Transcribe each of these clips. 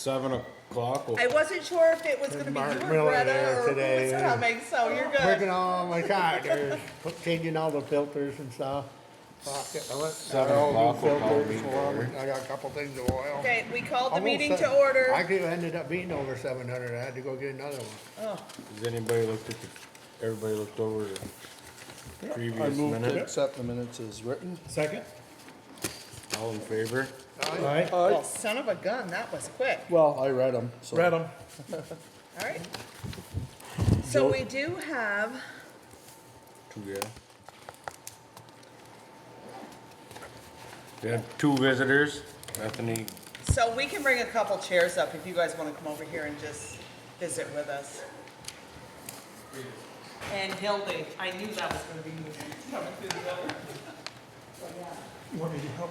7 o'clock. I wasn't sure if it was gonna be you Mark or Miller Greta there or who today. was coming, so you're Working good. on my tractors, changing all the filters and stuff. I went, 7 got all new o'clock will probably filters be for 'em. there. I got a couple things of oil. Okay, we called the Almost meeting to seven- order. I could have ended up being over 700. I had to go get another one. Oh, Has anybody looked at everybody looked over the I previous move to minute? accept the minutes as written. Second? All in favor? Aye. well, son of a gun, that was quick. Well, I read them, so. Read them. All right. So we do have, Two, yeah. We have 2 visitors, Bethany. so we can bring a couple chairs up if you guys wanna come over here and just visit with us. And Hildy, I knew that was gonna be you coming through the door. So, yeah. You want me to help?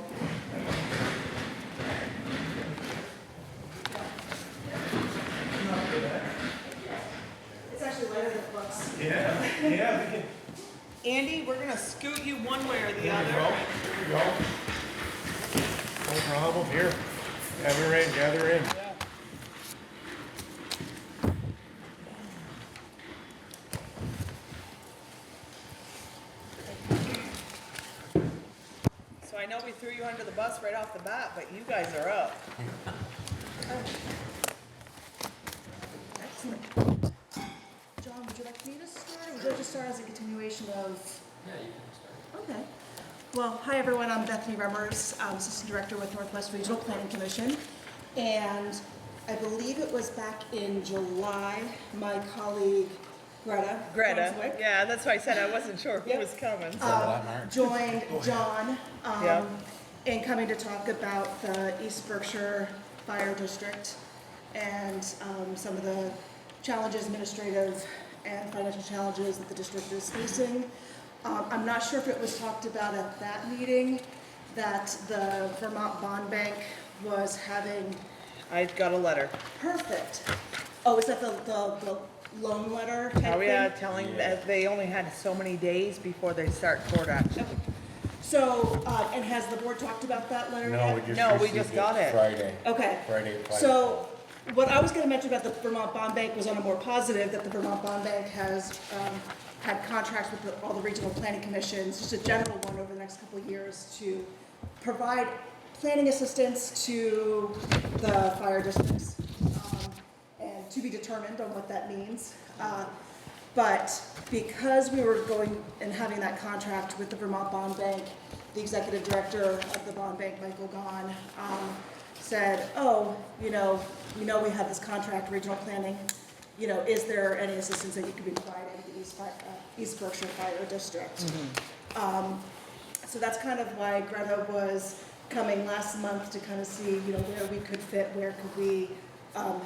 It's actually lighter than it looks. Yeah, yeah, we can. Andy, we're gonna scoot you one way or the There you go. other. There you go. No problem, here. Gather in, gather in. So I know we threw you under the bus right off the bat, but you guys are up. Excellent. John, would you like me to start, or would you like to start as a continuation of? Yeah, you can start. Okay. Well, hi everyone, I'm Bethany Remmers, I'm Assistant Director with Northwest Regional Planning Commission. And I believe it was back in July, my colleague Greta. Greta, Brunswick, yeah, that's why I said I wasn't sure who Yep. was coming. joined John Yeah. in coming to talk about the East Berkshire Fire District and some of the challenges, administrative and financial challenges that the district is facing. I'm not sure if it was talked about at that meeting that the Vermont Bond Bank was having. I got a letter. Perfect. Oh, is that the loan letter type Oh, yeah, thing? telling that they only had so many days before they start court action. So, and has the board talked about that letter No, yet? we just No, we received just got it. Friday. Okay. Friday at 5. So, what I was gonna mention about the Vermont Bond Bank was on a more positive, that the Vermont Bond Bank has had contracts with all the regional planning commissions, just a general one over the next couple of years, to provide planning assistance to the fire districts, and to be determined on what that means. But because we were going and having that contract with the Vermont Bond Bank, the executive director of the bond bank, Michael Gahn, said, oh, we know we have this contract, regional planning, is there any assistance that you could be providing to the East Berkshire Fire District? So that's kind of why Greta was coming last month to kind of see, where we could fit, where could we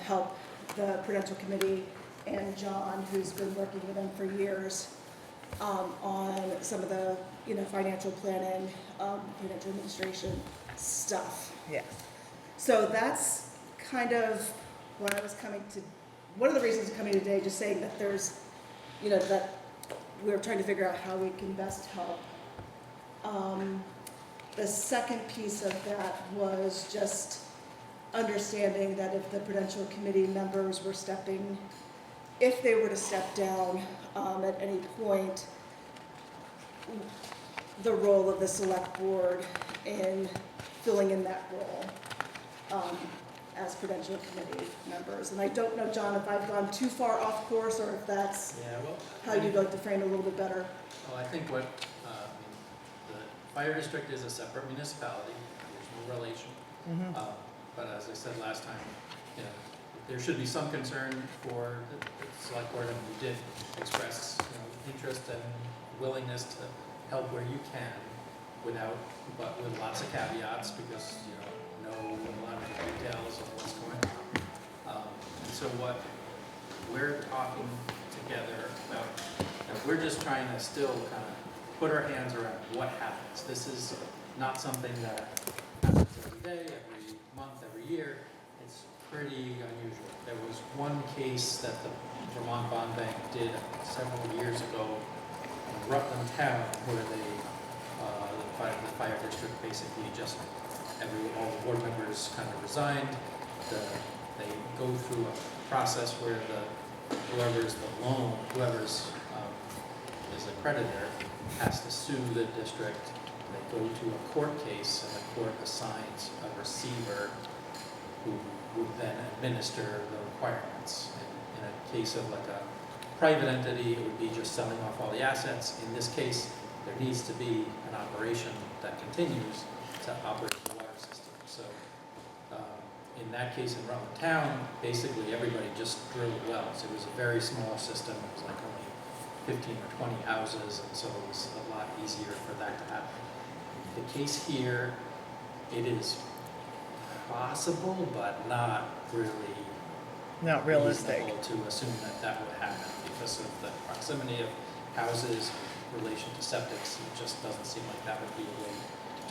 help the Prudential Committee and John, who's been working with them for years, on some of the, financial planning, financial administration stuff. Yeah. So that's kind of what I was coming to, one of the reasons I'm coming today, just saying that there's, that we're trying to figure out how we can best help. The second piece of that was just understanding that if the Prudential Committee members were if they were to step down at any point, the role of the select board in filling in that role as Prudential Committee members. And I don't know, John, if I've gone too far off course or if that's Yeah, well, how you'd like to frame it a little bit better. well, I think what, the fire district is a separate municipality, there's no relation. But as I said last time, there should be some concern for the select board, and we did express, interest and willingness to help where you can but with lots of caveats, because, know a lot of the details of what's going on. And so what we're talking together about, we're just trying to still kind of put our hands around what happens. This is not something that happens every day, every month, every year. It's pretty unusual. There was one case that the Vermont Bond Bank did several years ago in Rutland Town, where the fire district basically just all the board members kind of resigned. The they go through a process where whoever's is a creditor has to sue the district. They go to a court case, and the court assigns a receiver who would then administer the requirements. In a case of like a private entity, it would be just selling off all the assets. In this case, there needs to be an operation that continues to operate the water system. So in that case in Rutland Town, basically everybody just drilled wells. It was a very small system. It was like only 15 or 20 houses, and so it was a lot easier for that to happen. The case here, it is possible, but not really Not realistic. reasonable to assume that that would happen because of the proximity of houses in relation to septics. It just doesn't seem like that would be a way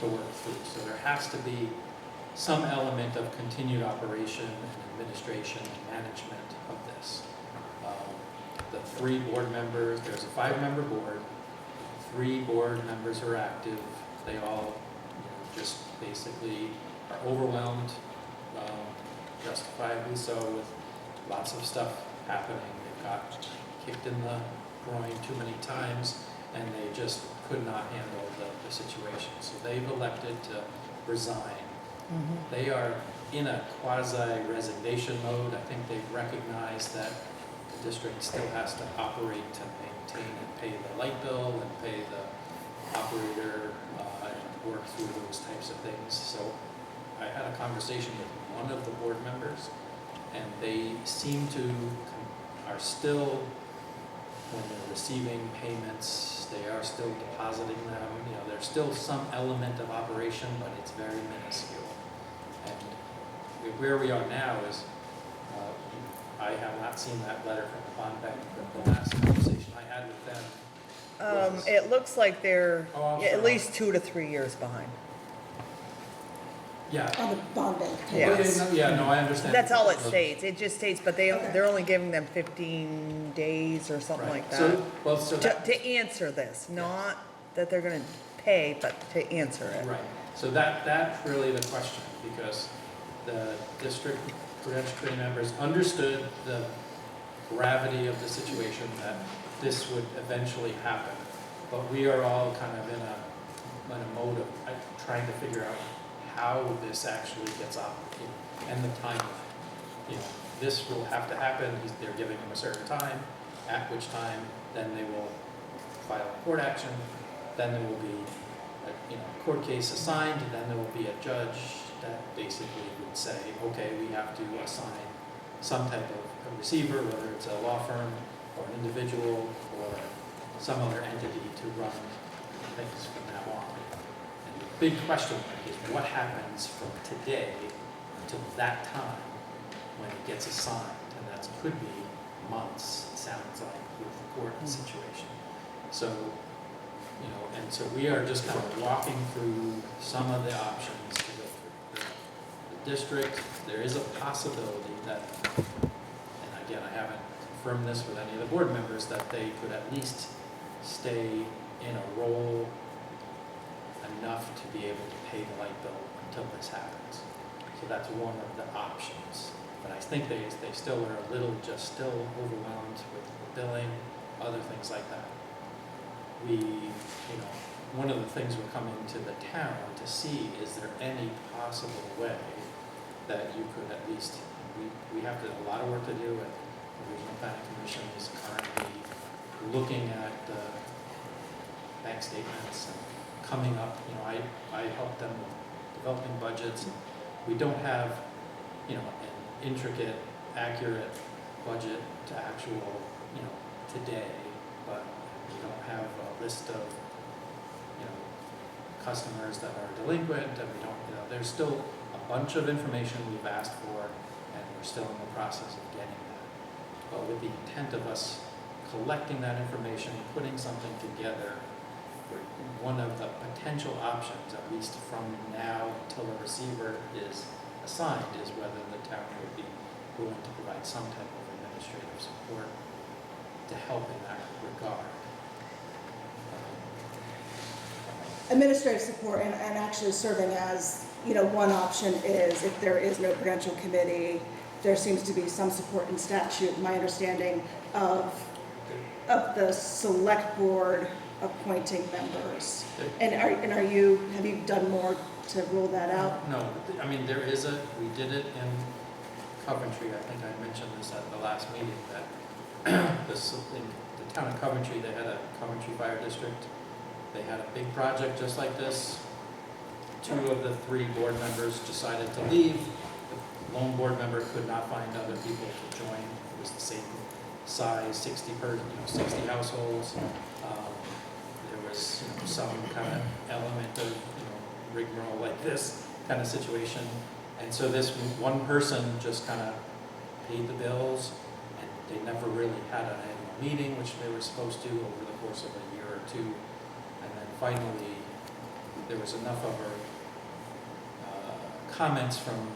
to work through. So there has to be some element of continued operation and administration and management of this. The 3 board members, there's a 5-member board, 3 board members are active. They all, just basically are overwhelmed, justifiably so, with lots of stuff happening. They got kicked in the groin too many times, and they just could not handle the situation. So they've elected to resign. They are in a quasi-resignation mode. I think they've recognized that the district still has to operate to maintain and pay the light bill and pay the operator and work through those types of things. So I had a conversation with one of the board members, and they seem to are still, when they're receiving payments, they are still depositing them. There's still some element of operation, but it's very minuscule. And where we are now is, I have not seen that letter from the bond bank, but the last conversation I had with them was, It looks like they're Oh, I'm at sorry. least 2 to 3 years behind. yeah. On the bond bank. Yes. Yeah, I understand. That's all it states. It just states, but they're only giving them 15 days or something Right. like that. So that, To answer this, not that they're gonna pay, but to answer it. right, so that's really the question, because the district prudential committee members understood the gravity of the situation, that this would eventually happen. But we are all kind of in a mode of trying to figure out how this actually gets up, and the timeline. This will have to happen. They're giving them a certain time, at which time then they will file a court action. Then there will be a court case assigned, and then there will be a judge that basically would say, okay, we have to assign some type of a receiver, whether it's a law firm or an individual or some other entity to run things from now on. And the big question is what happens from today until that time when it gets assigned, and that could be months, it sounds like, with the court situation. So, and so we are just kind of walking through some of the options to go through. The district, there is a possibility that, and again, I haven't confirmed this with any of the board members, that they could at least stay in a role enough to be able to pay the light bill until this happens. So that's one of the options. But I think they still are a little still overwhelmed with the billing, other things like that. One of the things we're coming to the town to see, is there any possible way that you could at least, we have a lot of work to do, and the Regional Planning Commission is currently looking at bank statements and coming up, I help them with developing budgets. We don't have, an intricate, accurate budget to actual, today, but we don't have a list of, customers that are delinquent, and we don't, there's still a bunch of information we've asked for, and we're still in the process of getting that. But with the intent of us collecting that information and putting something together, one of the potential options, at least from now until a receiver is assigned, is whether the town would be willing to provide some type of administrative support to help in that regard. Administrative support and actually serving as, one option is if there is no prudential committee, there seems to be some support in statute, my understanding of the select board appointing members. And have you done more to rule that out? No, I mean, we did it in Coventry, I think I mentioned this at the last meeting, that in the town of Coventry, they had a Coventry Fire District. They had a big project just like this. 2 of the 3 board members decided to leave. The lone board member could not find other people to join. It was the same size, 60 households. There was some kind of element of rigmarole like this kind of situation. And so this one person just kind of paid the bills, and they never really had an annual meeting, which they were supposed to over the course of a year or 2. And then finally, there was enough of her comments from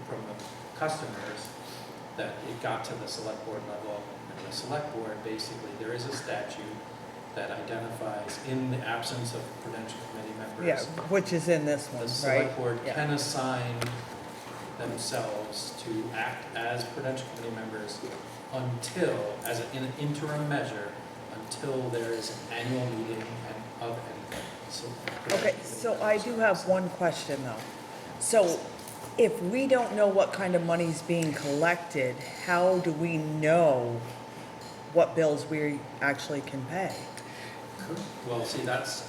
the customers that it got to the select board level. And the select board, basically, there is a statute that identifies in the absence of prudential committee members. Yeah, which is in this one, The right? select board Yeah. can assign themselves to act as prudential committee members until, in an interim measure, until there is an annual meeting of anything. So Okay, so I do have one question though. So if we don't know what kind of money's being collected, how do we know what bills we actually can pay? Well, see, that's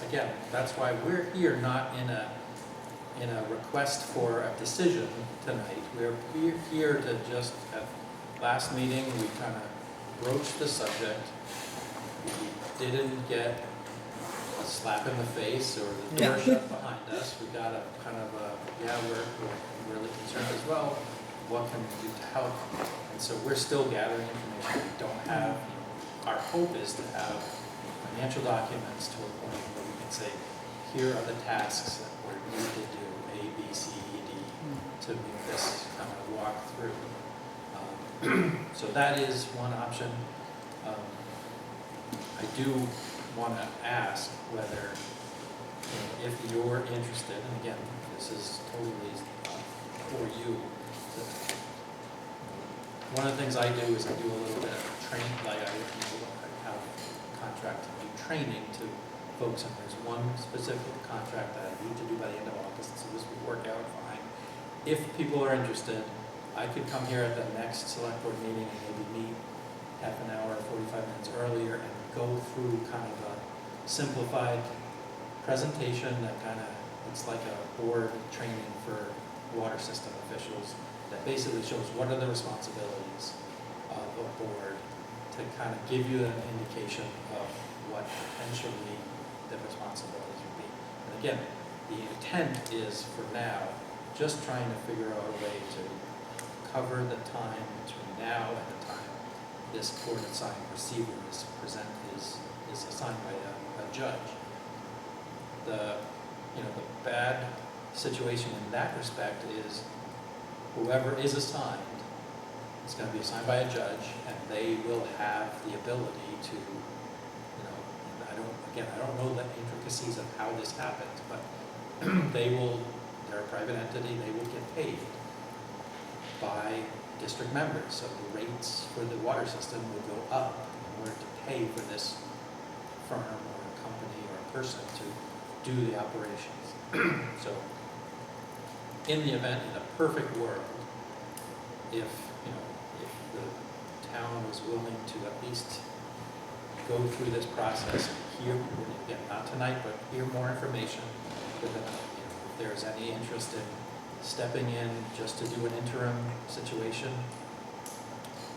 why we're here, not in a request for a decision tonight. We're here to just, at last meeting, we kind of broached the subject. We didn't get a slap in the face or the door shut behind us. We got a kind of we're really concerned as well. What can we do to help? And so we're still gathering information. We don't have, our hope is to have financial documents to a point where we can say, here are the tasks that we need to do, A, B, C, E, D, to make this kind of walk through. So that is one option. I do want to ask whether, if you're interested, and again, this is totally for you. One of the things I do is I do a little bit of training, like I have a contract to do training to folks, and there's one specific contract that I need to do by the end of August, so this would work out fine. If people are interested, I could come here at the next select board meeting and maybe meet half an hour or 45 minutes earlier and go through kind of a simplified presentation that kind of, it's like a board training for water system officials that basically shows what are the responsibilities of a board to kind of give you an indication of what potentially the responsibilities would be. And again, the intent is for now, just trying to figure out a way to cover the time between now and the time this court-assigned receiver is assigned by a judge. The bad situation in that respect is whoever is assigned is going to be assigned by a judge, and they will have the ability to, I don't know the intricacies of how this happens, but they're a private entity, they will get paid by district members. So the rates for the water system will go up in order to pay for this firm or a company or a person to do the operations. So in the event, in a perfect world, if the town was willing to at least go through this process and hear, again, not tonight, but hear more information, if there's any interest in stepping in just to do an interim situation,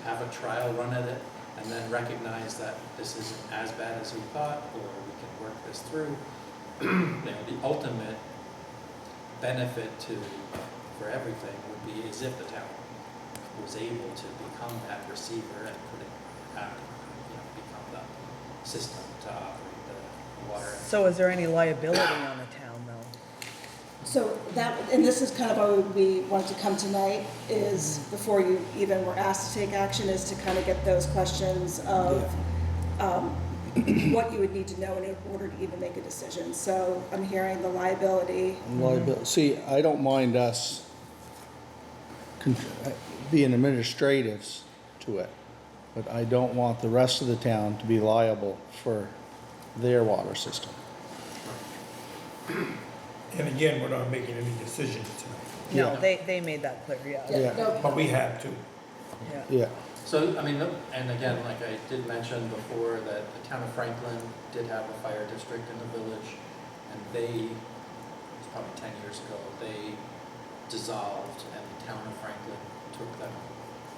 have a trial run at it, and then recognize that this isn't as bad as we thought, or we can work this through. The ultimate benefit for everything would be as if the town was able to become that receiver and become the system to operate the water. So is there any liability on the town though? So and this is kind of why we wanted to come tonight, is before you even were asked to take action, is to kind of get those questions of what you would need to know in order to even make a decision. So I'm hearing the liability. See, I don't mind us being administratives to it. But I don't want the rest of the town to be liable for their water system. And again, we're not making any decisions tonight, No, they made that clear, yeah. Yeah. No, but we have to. Yeah. Yeah, So, I mean, and again, like I did mention before, that the town of Franklin did have a fire district in the village, and it was probably 10 years ago, they dissolved, and the town of Franklin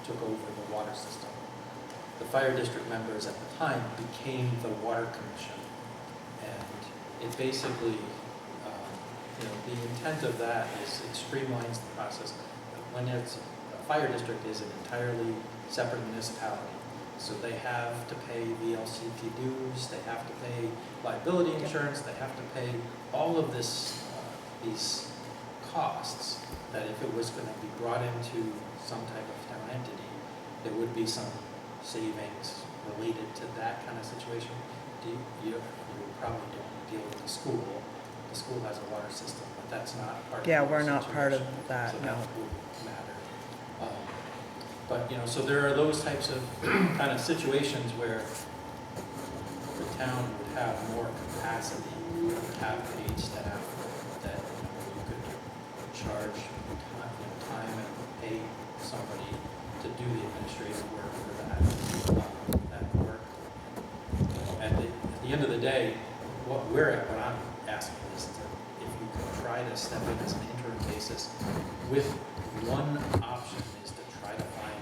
took over the water system. The fire district members at the time became the water commission, and it basically, the intent of that is it streamlines the process. When it's, a fire district is an entirely separate municipality, so they have to pay VLCT dues, they have to pay liability insurance, they have to pay all of these costs, that if it was gonna be brought into some type of town entity, there would be some savings related to that kind of situation. You probably don't deal with the school. The school has a water system, but that's not part of the Yeah, water we're not part of situation, that, so no. that wouldn't matter. But, so there are those types of kind of situations where the town would have more capacity, would have paid staff, that, you could charge time and pay somebody to do the administrative work for that work. At the end of the day, what I'm asking is that if we could try to step in as an interim basis with one option is to try to find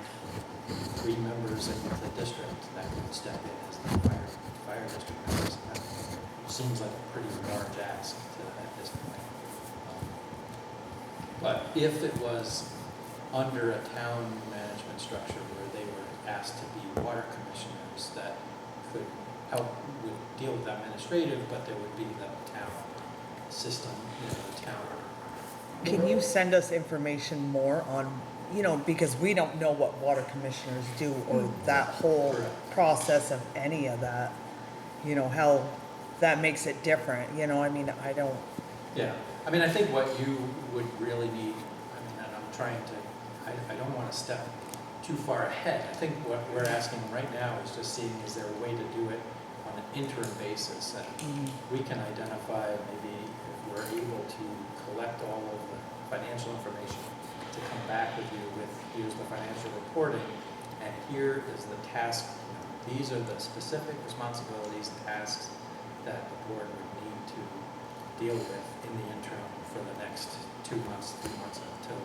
3 members in the district that could step in as the fire district members. That seems like a pretty large ask at this point. But if it was under a town management structure where they were asked to be water commissioners that could would deal with administrative, but there would be the town system, the town. Can you send us information more on, because we don't know what water commissioners do or that whole Correct. process of any of that, how that makes it different, I don't, Yeah, I think what you would really need, and I'm trying to, I don't want to step too far ahead. I think what we're asking right now is just seeing, is there a way to do it on an interim basis? And we can identify, maybe if we're able to collect all of the financial information, to come back with you with, here's the financial reporting, and here is the task. These are the specific responsibilities, tasks that the board would need to deal with in the interim for the next 2 months, 3 months until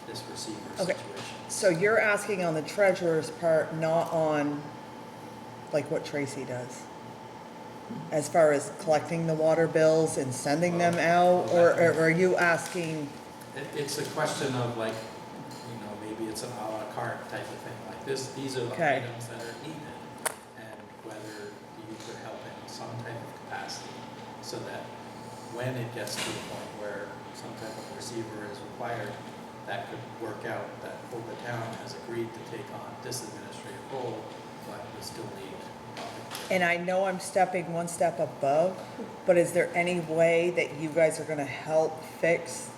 this receiver Okay. situation. so you're asking on the treasurer's part, not on, like, what Tracy does? As far as collecting the water bills and sending them out, or are you asking, It's a question of like, maybe it's an a la carte type of thing, like these are the Okay. items that are needed, and whether you could help in some type of capacity, so that when it gets to the point where some type of receiver is required, that could work out, that the town has agreed to take on this administrative role, but we still need. and I know I'm stepping one step above, but is there any way that you guys are gonna help fix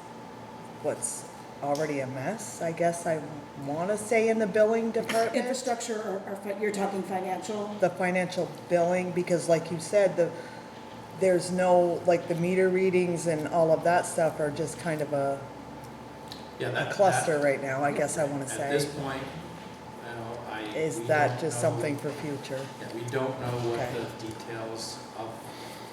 what's already a mess, I guess I wanna say, in the billing department? Infrastructure or you're talking financial? The financial billing, because like you said, there's no, like, the meter readings and all of that stuff are just kind of a cluster right now, I guess I wanna At this say. point, Is we that don't just know. something for future? Yeah, we don't know what Okay. the details of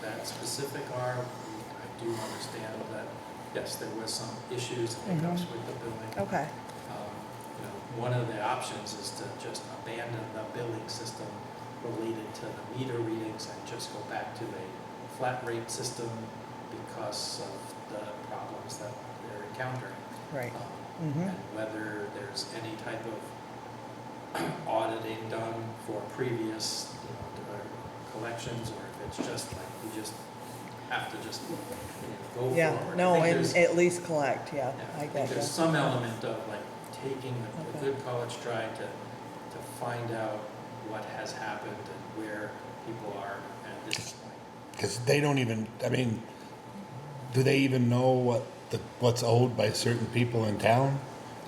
that specific are. I do understand that, yes, there was some issues and hiccups with the billing. Okay, One of the options is to just abandon the billing system related to the meter readings and just go back to a flat rate system because of the problems that they're encountering. right. And whether there's any type of auditing done for previous, collections, or if it's just like, we just have to just, go forward. Yeah, I no, think and there's- at least collect, yeah, yeah, I think get there's you. some element of like taking a Okay. good college try to find out what has happened and where people are at this point. Because they don't even, do they even know what's owed by certain people in town?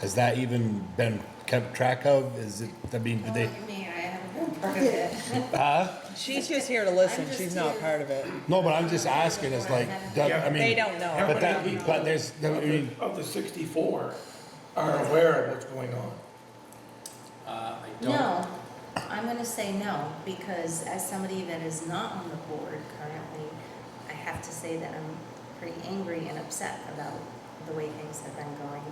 Has that even been kept track of? Is it, I mean, did they, Me, I haven't been part of it. She's just here to listen, I'm just she's not here. part of it. no, but I'm just asking, it's like, I mean. They don't know. But that, but there's, I mean, Of the 64 are aware of what's going on. I don't. No, I'm gonna say no, because as somebody that is not on the board currently, I have to say that I'm pretty angry and upset about the way things have been going.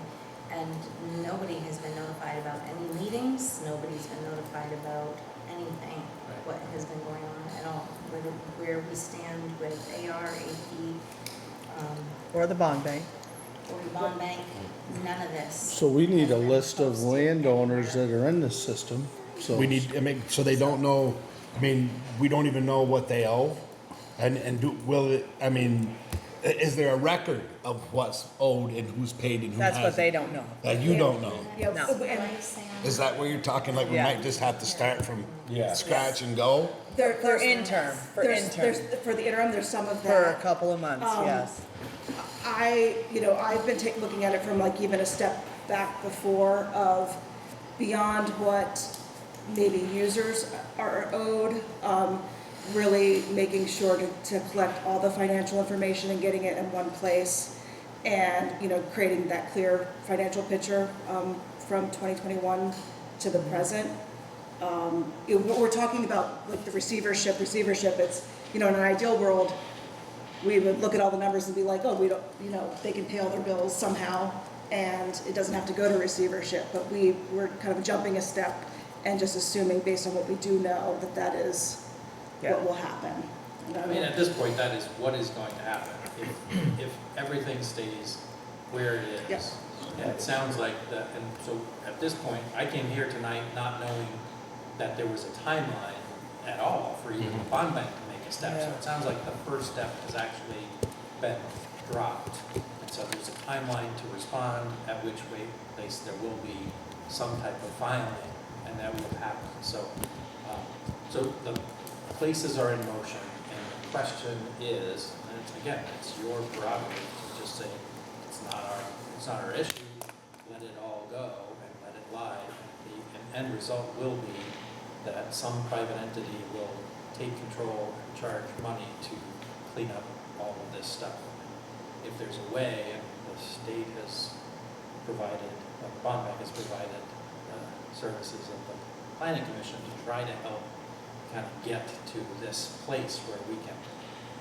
And nobody has been notified about any meetings, nobody's been notified about anything, Right. what has been going on at all, where we stand with AR, AP, Or the bond bank. or bond bank, none of this. So we need a has been list of posted landowners anywhere. that are in this system, so. we need, I mean, so they don't know, I mean, we don't even know what they owe? And do, will it, I mean, is there a record of what's owed and who's paid and who hasn't? That's what they don't know. That you don't know? Yeah, No. Is that where you're talking, like, we Yeah. might just have to start from Yeah. scratch and go? For interim, for there's, interim, for the interim, there's some of for a that. couple of months, yes. I've been looking at it from like even a step back before of beyond what maybe users are owed, really making sure to collect all the financial information and getting it in one place and, creating that clear financial picture, from 2021 to the present. What we're talking about, like the receivership, it's, in an ideal world, we would look at all the numbers and be like, oh, we don't, they can pay all their bills somehow, and it doesn't have to go to receivership, but we're kind of jumping a step and just assuming based on what we do know that is what will happen. I mean, at this point, that is what is going to happen. If everything stays where it is. Yes. And it sounds like that, and so at this point, I came here tonight not knowing that there was a timeline at all for even the bond bank to make a step. So Yeah. it sounds like the first step has actually been dropped. And so there's a timeline to respond, at which place there will be some type of filing, and that will happen. So the places are in motion, and the question is, and it's your prerogative to just say, it's not our issue, let it all go and let it lie. The end result will be that some private entity will take control and charge money to clean up all of this stuff. If there's a way, and the state has provided, the bond bank has provided services of the planning commission to try to help kind of get to this place where we can.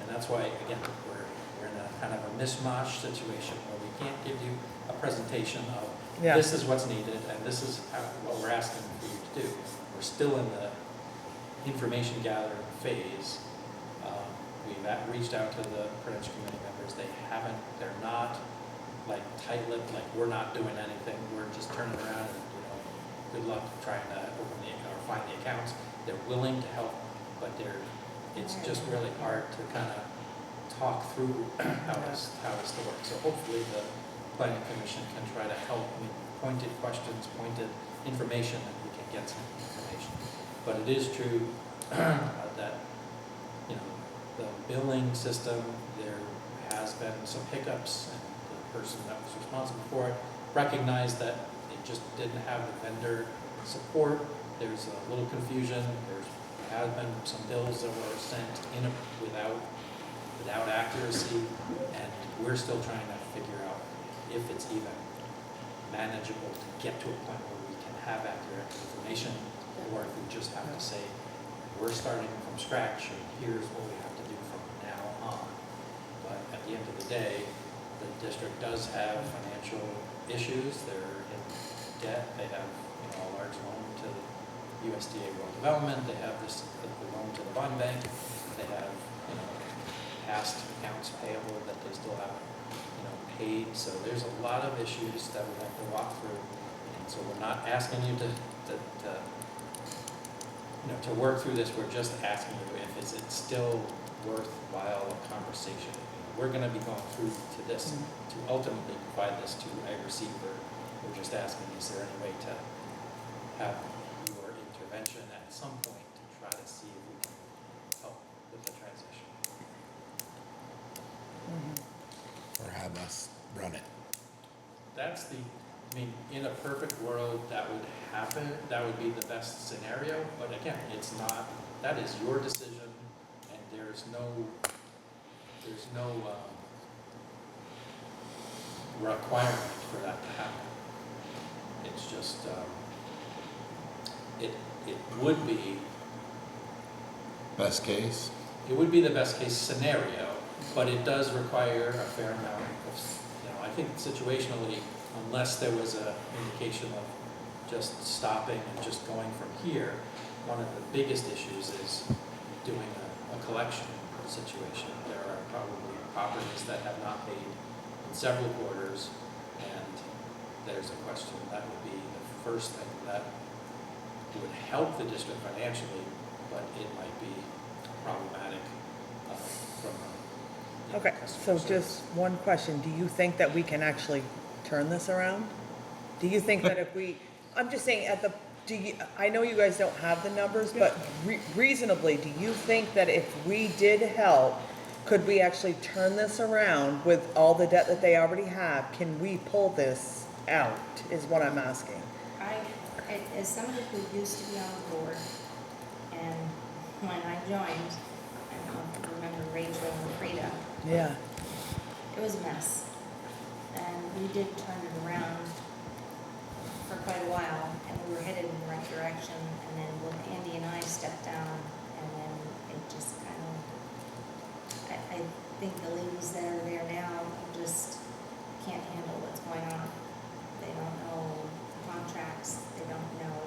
And that's why, again, we're in a kind of a mishmash situation where we can't give you a presentation of Yeah. this is what's needed and this is what we're asking for you to do. We're still in the information gathering phase. We've reached out to the credential committee members. They're not like tight-lipped, like we're not doing anything. We're just turning around and, good luck trying to open or find the accounts. They're willing to help, but it's just really hard to kind of talk through how this to work. So hopefully the planning commission can try to help with pointed questions, pointed information, and we can get some information. But it is true that, the billing system, there has been some hiccups, and the person that was responsible for it recognized that it just didn't have the vendor support. There's a little confusion. There have been some bills that were sent in without accuracy, and we're still trying to figure out if it's even manageable to get to a point where we can have accurate information, or if we just have to say, we're starting from scratch, and here's what we have to do from now on. But at the end of the day, the district does have financial issues. They're in debt. They have, a large loan to USDA Rural Development. They have the loan to the bond bank. They have, past accounts payable that they still haven't, paid. So there's a lot of issues that we have to walk through. And so we're not asking you to work through this. We're just asking you if it's still worthwhile a conversation. We're going to be going through to this to ultimately provide this to a receiver. We're just asking, is there any way to have your intervention at some point to try to see if we can help with the transition? Or have us run it? That's I mean, in a perfect world, that would happen, that would be the best scenario, but again, it's not, that is your decision, and there's no requirement for that to happen. It's just, it would be, Best case? it would be the best case scenario, but it does require a fair amount of, I think situationally, unless there was an indication of just stopping and just going from here, one of the biggest issues is doing a collection situation. There are probably properties that have not paid in several quarters, and there's a question that would be the first thing that would help the district financially, but it might be problematic from a Okay, customer so service. just one question, do you think that we can actually turn this around? Do you think that if we, I'm just saying I know you guys don't have the numbers, but reasonably, do you think that if we did help, could we actually turn this around with all the debt that they already have? Can we pull this out, is what I'm asking? As somebody who used to be on the board, and when I joined, I don't know if you remember Rachel and Frida, Yeah. it was a mess. And we did turn it around for quite a while, and we were headed in the right direction, and then when Andy and I stepped down, and then it just kind of, I think the ladies that are there now just can't handle what's going on. They don't know contracts, they don't know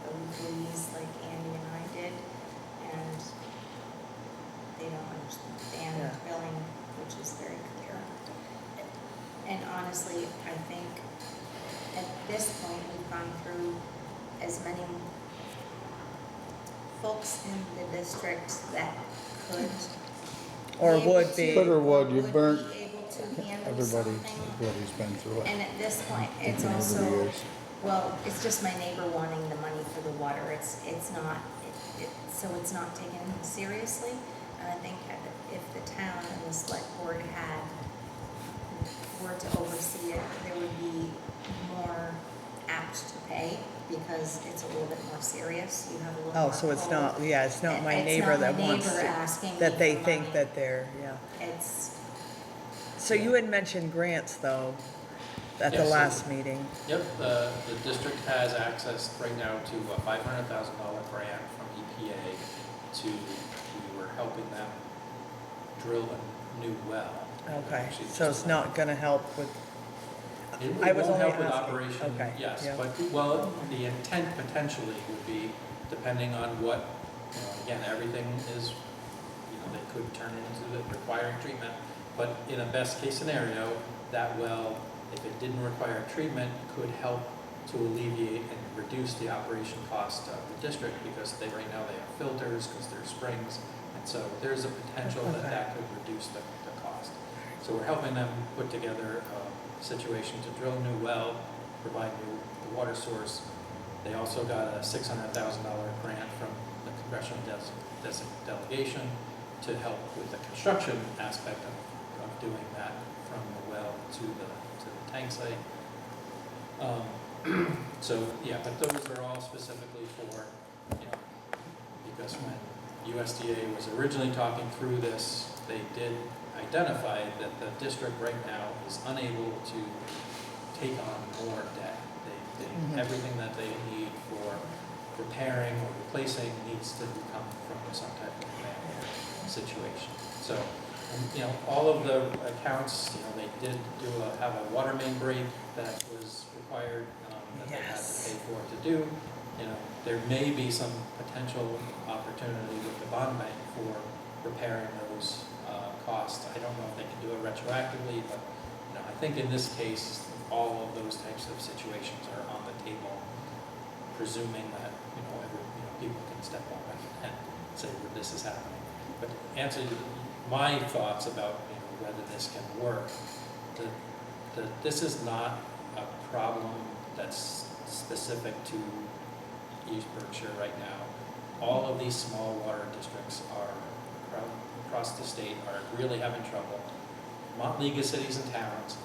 the legalese like Andy and I did, and they don't understand Yeah. billing, which is very clear. And honestly, I think at this point, we've gone through as many folks in the district that could. Or able would to- be. Could or would, you be burnt able to handle Everybody, something. everybody's been through it. And at this point, it's Over the also, years. well, it's just my neighbor wanting the money for the water. It's not, so it's not taken seriously. And I think if the town and the select board were to oversee it, there would be more apt to pay because it's a little bit more serious. You have a little more. Oh, so it's pull. not, yeah, it's not my It's neighbor not my that wants neighbor to, asking me that they for think money. that they're, yeah. It's, So you had mentioned grants though, at the Yeah, so- last meeting. Yep, the district has access right now to a $500,000 grant from EPA we were helping them drill a new well. Okay, Actually, so just it's not gonna help with, It I it was won't only help with asking. operation, Okay, yes, yeah. but, well, the intent potentially would be, depending on what, again, everything is, they could turn into the requiring treatment, but in a best case scenario, that well, if it didn't require treatment, could help to alleviate and reduce the operation cost of the district, because right now they have filters, because they're springs, and so there's a potential that Okay. that could reduce the cost. So we're helping them put together a situation to drill a new well, provide the water source. They also got a $600,000 grant from the congressional delegation to help with the construction aspect of doing that from the well to the tank site. So, yeah, but those are all specifically for, because when USDA was originally talking through this, they did identify that the district right now is unable to take on more debt. Everything that they need for repairing or replacing needs to come from some type of grant situation. So, all of the accounts, they did have a water main break that was required, that they had to Yes. pay for to do. There may be some potential opportunity with the bond bank for repairing those costs. I don't know if they can do it retroactively, but, I think in this case, all of those types of situations are on the table, presuming that, people can step up and say that this is happening. But to answer my thoughts about, whether this can work, this is not a problem that's specific to East Berkshire right now. All of these small water districts across the state are really having trouble. League of Cities and Towns,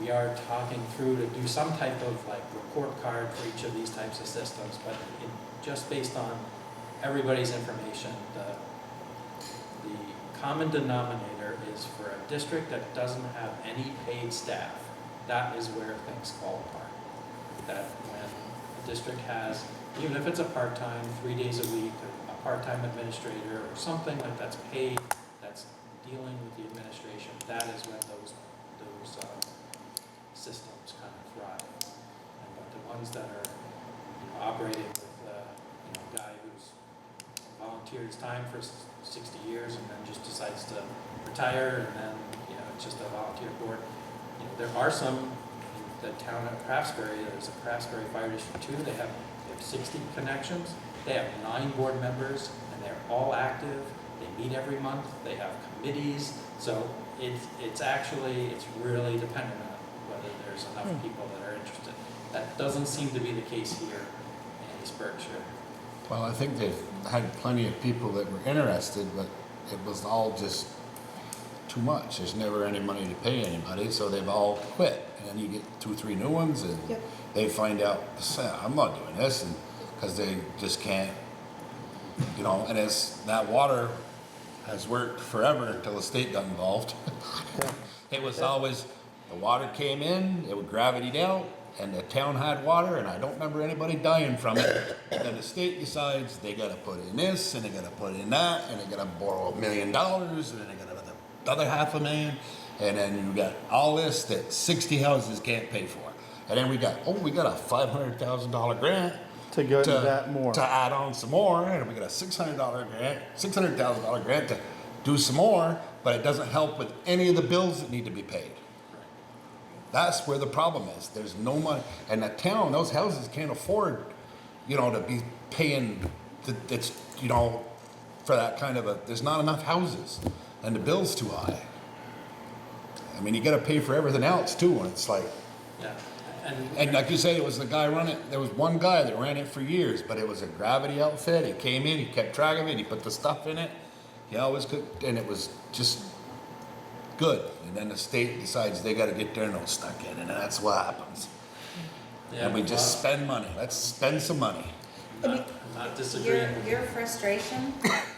we are talking through to do some type of like report card for each of these types of systems, but just based on everybody's information, the common denominator is for a district that doesn't have any paid staff, that is where things fall apart. That when a district has, even if it's a part-time, 3 days a week, a part-time administrator or something like that's paid, that's dealing with the administration, that is when those systems kind of thrive. But the ones that are operating with a guy who's volunteered his time for 60 years and then just decides to retire, and then it's just a volunteer board. There are some in the town of Craftsbury. There's a Craftsbury Fire District 2. They have 60 connections. They have 9 board members, and they're all active. They meet every month. They have committees. So it's really dependent on whether there's enough people that are interested. That doesn't seem to be the case here in East Berkshire. Well, I think they've had plenty of people that were interested, but it was all just too much. There's never any money to pay anybody, so they've all quit. And then you get 2 or 3 new ones, and Yep. they find out, I'm not doing this, and because they just can't, and that water has worked forever until the state got involved. It was always, the water came in, it would gravity out, and the town had water, and I don't remember anybody dying from it. And then the state decides they gotta put in this, and they gotta put in that, and they gotta borrow $1 million, and then they gotta another $500,000, and then you got all this that 60 houses can't pay for. And then we got a $500,000 grant To go into that more. to add on some more, and we got a $600,000 grant to do some more, but it doesn't help with any of the bills that need to be paid. That's where the problem is. There's no money, and the town, those houses can't afford, to be paying. It's for that kind of there's not enough houses, and the bill's too high. I mean, you got to pay for everything else too, and it's like. Yeah. And like you say, it was the guy running it. There was one guy that ran it for years, but it was a gravity outfit. He came in, he kept track of it, he put the stuff in it. He always could, and it was just good. And then the state decides they got to get their nose stuck in, and that's what happens. Yeah, And we just spend money. Let's spend some money. Not disagreeing with Your frustration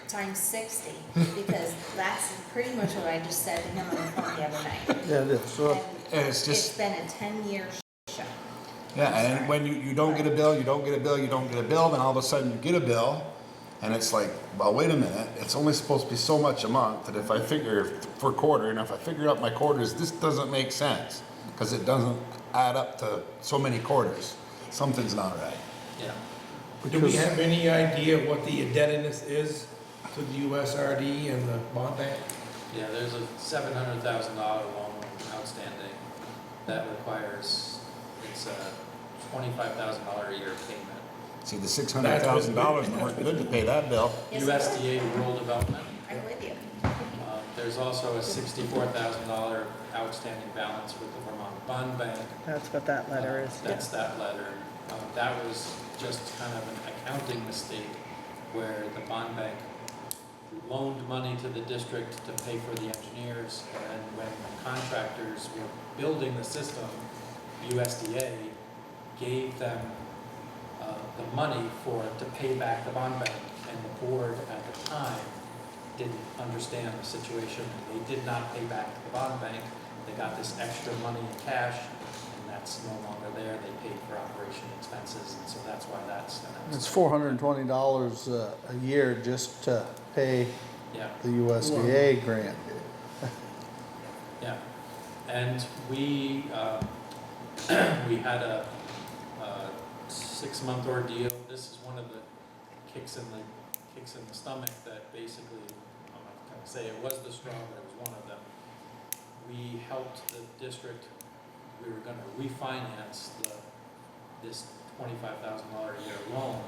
times 60, because that's pretty much what I just said to him on the phone the other night. Yeah, it is. So, And it's just. It's been a 10-year show. Yeah, I'm and sorry. when you don't get a bill, you don't get a bill, you don't get a bill, then all of a sudden you get a bill, and it's like, well, wait a minute, it's only supposed to be so much a month, that if I figure for a quarter, and if I figure out my quarters, this doesn't make sense, because it doesn't add up to so many quarters. Something's not right. Yeah. Do we have any idea what the indebtedness is to the USRD and the bond bank? Yeah, there's a $700,000 loan outstanding that requires, it's a $25,000 a year payment. See, the $600,000 weren't good to pay that bill. Yes, it was. USDA rural development. I'm with you. There's also a $64,000 outstanding balance with the Vermont Bond Bank. That's what that letter is. That's that letter. That was just kind of an accounting mistake where the bond bank loaned money to the district to pay for the engineers, and when the contractors were building the system, USDA gave them the money to pay back the bond bank, and the board at the time didn't understand the situation. They did not pay back the bond bank. They got this extra money in cash, and that's no longer there. They paid for operation expenses, and so that's why that's an it's outstanding. $420 a year just to pay Yeah. the USDA grant. Yeah, and we had a 6-month ordeal. This is one of the kicks in the stomach that basically, I'm not gonna say it was the straw, but it was one of them. We helped the district. We were gonna refinance this $25,000 a year loan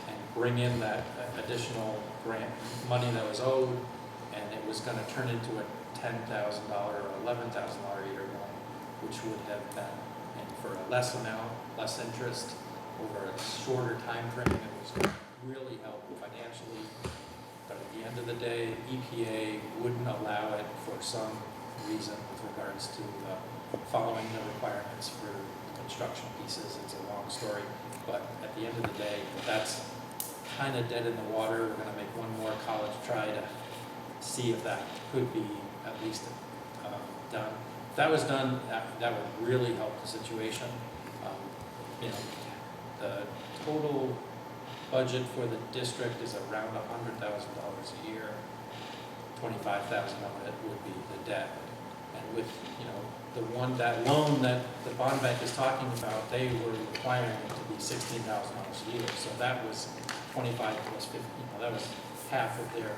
and bring in that additional grant money that was owed, and it was gonna turn into a $10,000 or $11,000 a year loan, which would have been, and for a less amount, less interest, over a shorter time frame. It was gonna really help financially, but at the end of the day, EPA wouldn't allow it for some reason with regards to following the requirements for construction pieces. It's a long story, but at the end of the day, that's kind of dead in the water. We're gonna make one more college try to see if that could be at least done. If that was done, that would really help the situation. You know, the total budget for the district is around $100,000 a year. 25,000 of it would be the debt. And with, you know, that loan that the bond bank is talking about, they were requiring it to be $16,000 a year. So that was 25 plus 50, you know, that was half of their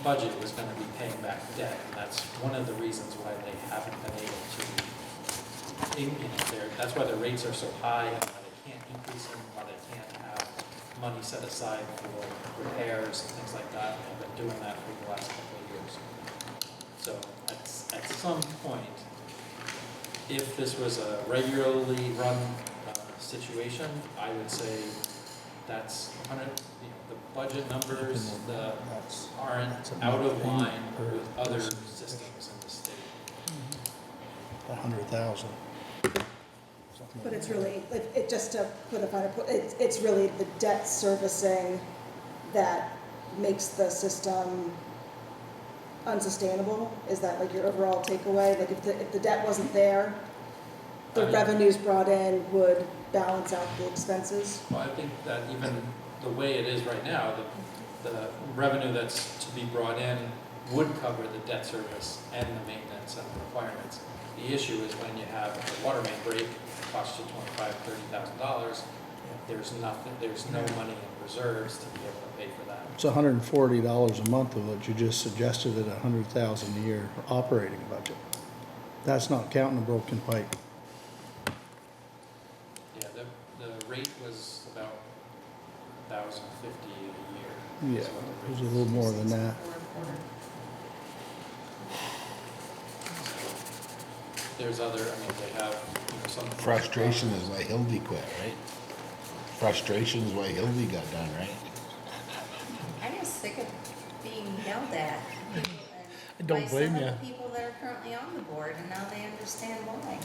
budget was going to be paying back debt. And that's one of the reasons why they haven't been able to, you know, that's why the rates are so high and why they can't increase them, why they can't have money set aside for repairs and things like that. They've been doing that for the last couple of years. So at some point, if this was a regularly run situation, I would say that's 100, you know, the budget numbers aren't out of line with other systems in the state. 100,000. But it's really, it just to put a finer point, it's really the debt servicing that makes the system unsustainable? Is that like your overall takeaway? Like if the debt wasn't there, the revenues brought in would balance out the expenses? Well, I think that even the way it is right now, the revenue that's to be brought in would cover the debt service and the maintenance and the requirements. The issue is when you have a water main break, it costs you $25,000-$30,000. There's nothing, there's no money in reserves to be able to pay for that. It's $140 a month of what you just suggested at $100,000 a year operating budget. That's not counting the broken pipe. Yeah, the rate was about $1,050 a year. Yeah, is what the it was rate a little more than that. There's other, I mean, they have, you know, some. Frustration is why Hildy quit, right? Frustration is why Hildy got done, right? I'm just sick of being yelled at. Don't by blame some ya. of the people that are currently on the board, and now they understand why.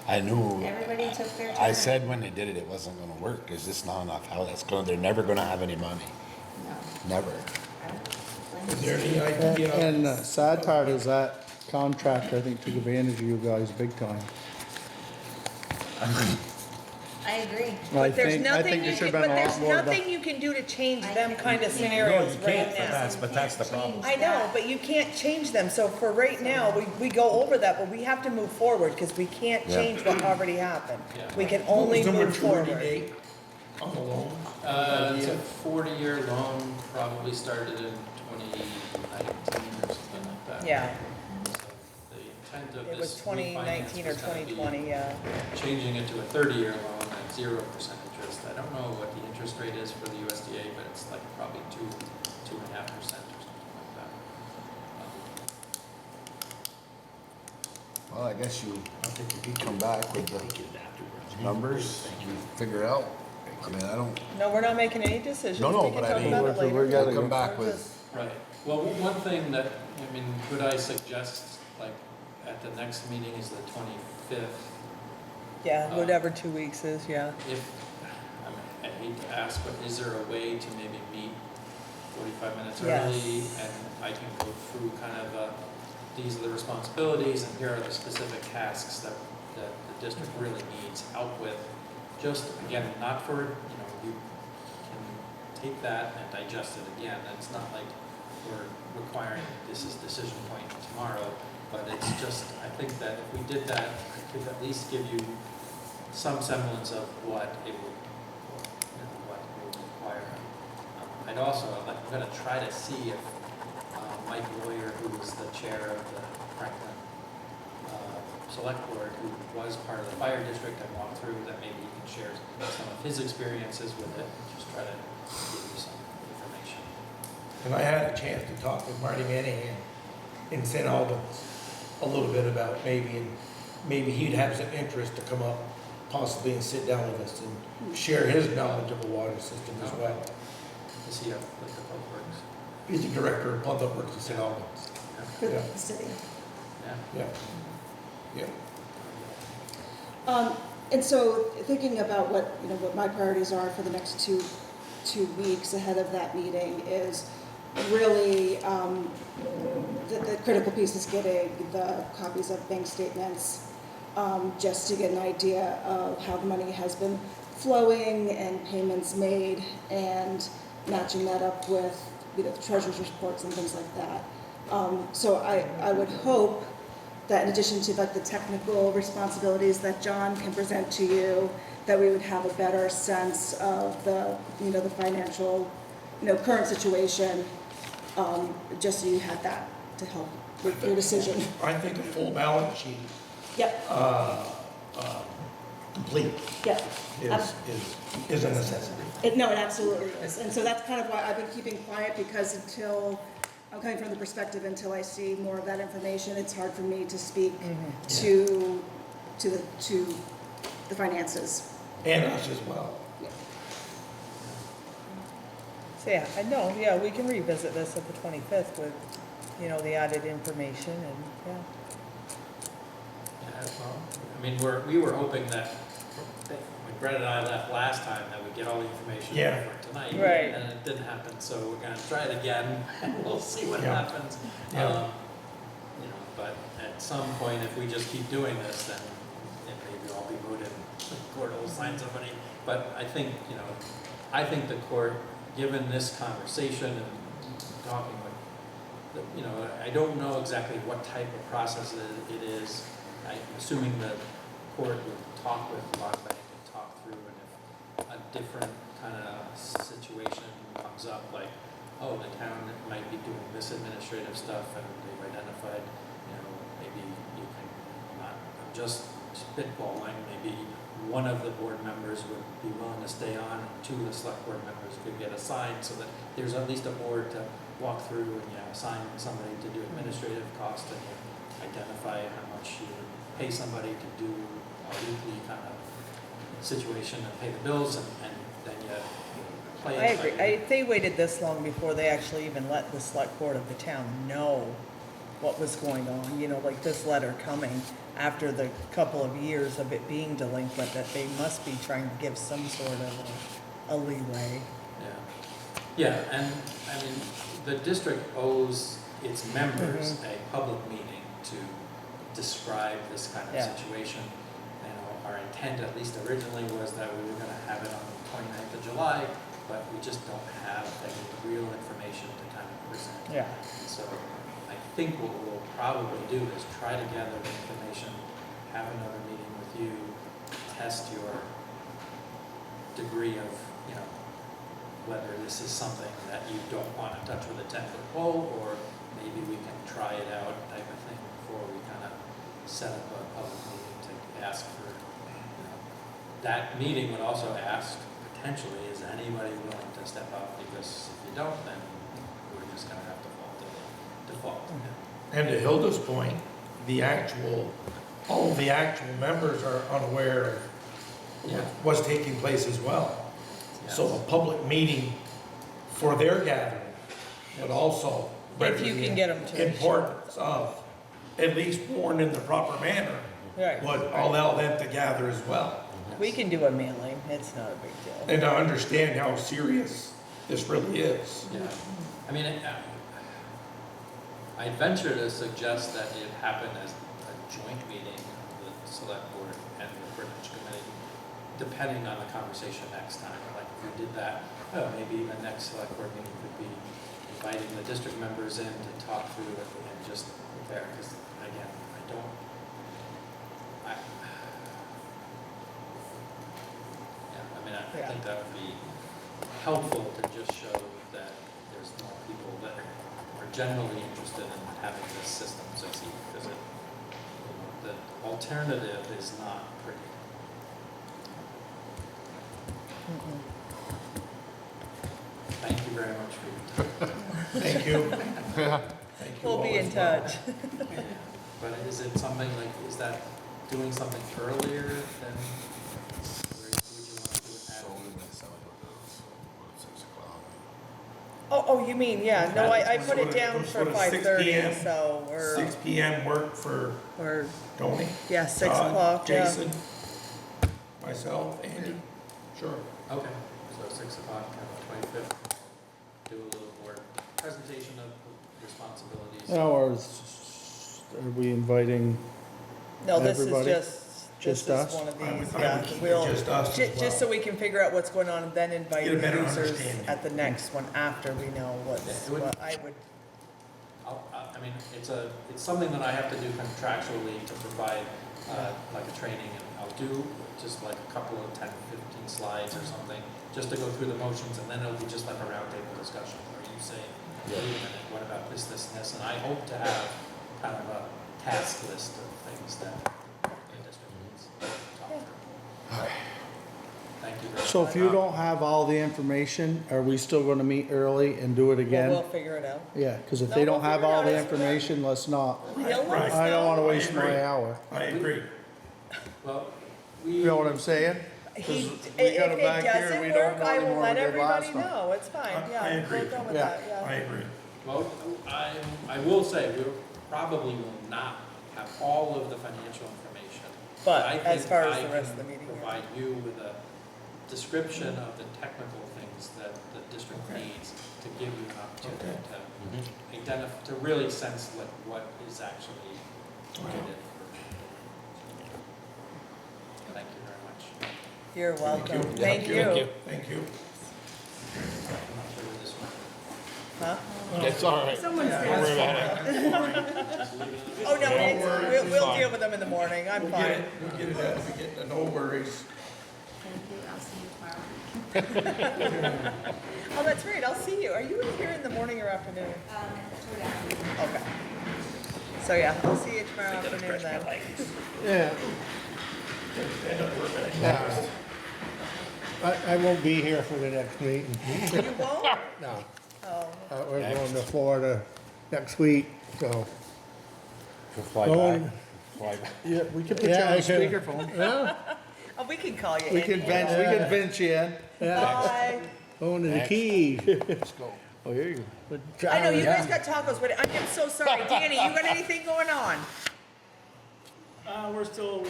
I knew. Everybody took their turn. I said when they did it, it wasn't gonna work. There's just not enough how that's going, they're never gonna have any money. No, Never. I don't blame Is you. there any idea? And the sad part is that contract, I think, took advantage of you guys big time. I agree. But there's I nothing think you there should can, have but been a there's lot more done. nothing you can do to change I them can't- kind of you can't. scenarios you right can't, now. but that's the problem. I know, but you can't change them, so for right now, we go over that, but we have to move forward, because we can't Yeah. change what already happened. Yeah. We can What was only the move maturity forward. date on the loan? It's a 40-year loan, probably started in 2019 or something like that. Yeah, So the intent of it was this 2019 or refinance was gonna be 2020, yeah. changing it to a 30-year loan at 0% interest. I don't know what the interest rate is for the USDA, but it's like probably 2.5% or something like that. Well, I guess you come back with the numbers, you figure out. I mean, I don't, No, we're not making any decisions. No, no, We can but I talk mean, about it we're later. gotta we'll come go. back We're with, just- Right. Well, one thing that, I mean, could I suggest, like, at the next meeting is the 25th? Yeah, whatever 2 weeks is, yeah. If, I mean, I hate to ask, but is there a way to maybe meet 45 minutes Yes. early? And I can go through kind of, these are the responsibilities and here are the specific tasks that the district really needs help with. Just, again, not for, you know, you can take that and digest it again. It's not like we're requiring this is decision point tomorrow, but it's just, I think that if we did that, it could at least give you some semblance of what it would, you know, what it would require. I'd also, I'm gonna try to see if Mike Lawyer, who is the chair of the Franklin Select Board, who was part of the fire district and walked through, that maybe he can share some of his experiences with it, and just try to give you some information. And I had a chance to talk with Marty Manahan in St. Albans a little bit about maybe he'd have some interest to come up possibly and sit down with us and share his knowledge of the water system as well. To see how, like, the public works. He's the director of public works in St. Albans. for Yeah. the city. Yeah. Yeah. And so thinking about what, you know, what my priorities are for the next two weeks ahead of that meeting is really, the critical piece is getting the copies of bank statements, just to get an idea of how the money has been flowing and payments made, and matching that up with, you know, the treasurer's reports and things like that. So I would hope that in addition to like the technical responsibilities that John can present to you, that we would have a better sense of the, you know, the financial, you know, current situation, just so you had that to help with your decision. I think a full balance sheet, Yep, complete, yep. is a necessity. No, it absolutely is. And so that's kind of why I've been keeping quiet, because until, I'm coming from the perspective, until I see more of that information, it's hard for me to speak to the finances. And us as well. So yeah, I know, yeah, we can revisit this at the 25th with, you know, the added information and, yeah. Yeah, well, I mean, we were hoping that, when Brett and I left last time, that we'd get all the information Yeah. for tonight. Right. And it didn't happen, so we're gonna try it again, and we'll see what Yeah. happens. Yeah. You know, but at some point, if we just keep doing this, then it maybe I'll be voted, the court will assign somebody. But I think, you know, I think the court, given this conversation and talking with, you know, I don't know exactly what type of process it is. I'm assuming the court would talk with Bond Bank and talk through, and if a different kind of situation comes up, like, oh, the town might be doing this administrative stuff and they've identified, you know, maybe you can, I'm just spitballing, maybe one of the board members would be willing to stay on, and two of the select board members could get assigned, so that there's at least a board to walk through, and you assign somebody to do administrative cost, and you identify how much you pay somebody to do a weekly kind of situation and pay the bills, and then you play I it by agree. ear. If they waited this long before they actually even let the select board of the town know what was going on, you know, like this letter coming after the couple of years of it being delinquent, that they must be trying to give some sort of a leeway. Yeah, and I mean, the district owes its members a public meeting to describe this kind of Yeah. situation. You know, our intent, at least originally, was that we were gonna have it on the 29th of July, but we just don't have any real information to kind of present. Yeah. So I think what we'll probably do is try to gather the information, have another meeting with you, test your degree of, you know, whether this is something that you don't want to touch with a 10-foot pole, or maybe we can try it out type of thing before we kind of set up a public meeting to ask for, you know, that meeting would also ask, potentially, is anybody willing to step up? Because if you don't, then we're just gonna have to fall to the default. And to Hilda's point, all the actual members are unaware of Yeah. what's taking place as well. So Yes. a public meeting for their gathering, but also If you can get 'em to- importance of at least warned in the proper manner, Right. would allow them to gather as well. We can do a mailing, it's not a big deal. And to understand how serious this really is. Yeah, I mean, I'd venture to suggest that it happen as a joint meeting of the select board and the privilege committee, depending on the conversation next time. Like, if we did that, maybe the next select board meeting could be inviting the district members in to talk through it and just prepare, because again, I think that would be helpful to just show that there's more people that are generally interested in having this system succeed, because the alternative is not pretty. Thank you very much for your time. Thank you. Thank you We'll all be in as well. touch. But is it something like, is that doing something earlier than, would you want to do it at? So we're gonna sell it with those, 6 o'clock. Oh, Oh, you mean, yeah, no, I put it down for Sort of 6 5:30, p.m. so, or, 6 PM work for or, Tony? yeah, 6 Todd, o'clock, yeah. Jason, myself, Andy, sure. Okay, so 6 o'clock on the 25th, do a little more presentation of responsibilities. Now, are we inviting, No, this is Everybody? this Just is us? one of I would- these, I would yeah. keep it We'll, just us as just well. so we can figure out what's going on and then invite Get a the better users understanding. at the next one after we know what's, Yeah, it would- what I would, I mean, it's something that I have to do contractually to provide, like a training, and I'll do just like a couple of 10, 15 slides or something, just to go through the motions, and then it'll be just like a roundtable discussion, where you say, wait a minute, what about this, this, and this, and I hope to have kind of a task list of things that the district needs to talk through. Thank you very much. so if you don't have all the information, are we still gonna meet early and do it we'll again? figure it out. Yeah, cause if No, they we'll don't have figure it all out the as we go. information, let's not. He'll let us I don't wanna know. waste I agree. my hour. I agree. Well, You know what I'm saying? He, 'Cause if we got it it back here, doesn't we don't work, know I will anymore let we did everybody last time. know, it's fine, I yeah, agree. we'll go with Yeah. that, yeah. I agree. well, I will say, we probably will not have all of the financial information. But I as think far as I the rest of can the meeting, yeah. provide you with a description of the technical things that the district needs to give you an opportunity to identify, to really sense like what is actually needed. Thank you very much. You're welcome, you. thank you. Thank you. I'm not sure with this one. Huh? It's all right. Someone's Don't worry about it. Oh, no, it's, we'll deal with them in the morning, I'm We'll get fine. it, we'll get it as we get, no worries. Thank you, I'll see you tomorrow. Oh, that's right, I'll see you, are you in here in the morning or afternoon? Toward afternoon. Okay. So, yeah, I'll see you tomorrow afternoon then. Yeah, I won't be here for the next meeting. You won't? No, Oh, we're going to Florida next week, so. We'll fly Going- back. Fly back. Yeah, we can put you Yeah, on I can- speakerphone. Yeah, oh, we can call you We in. can vent you in. yeah, Bye. going to the Keys. Let's go. Oh, here you go. I know, you guys got tacos, but I'm so sorry. Danny, you got anything going on? We're still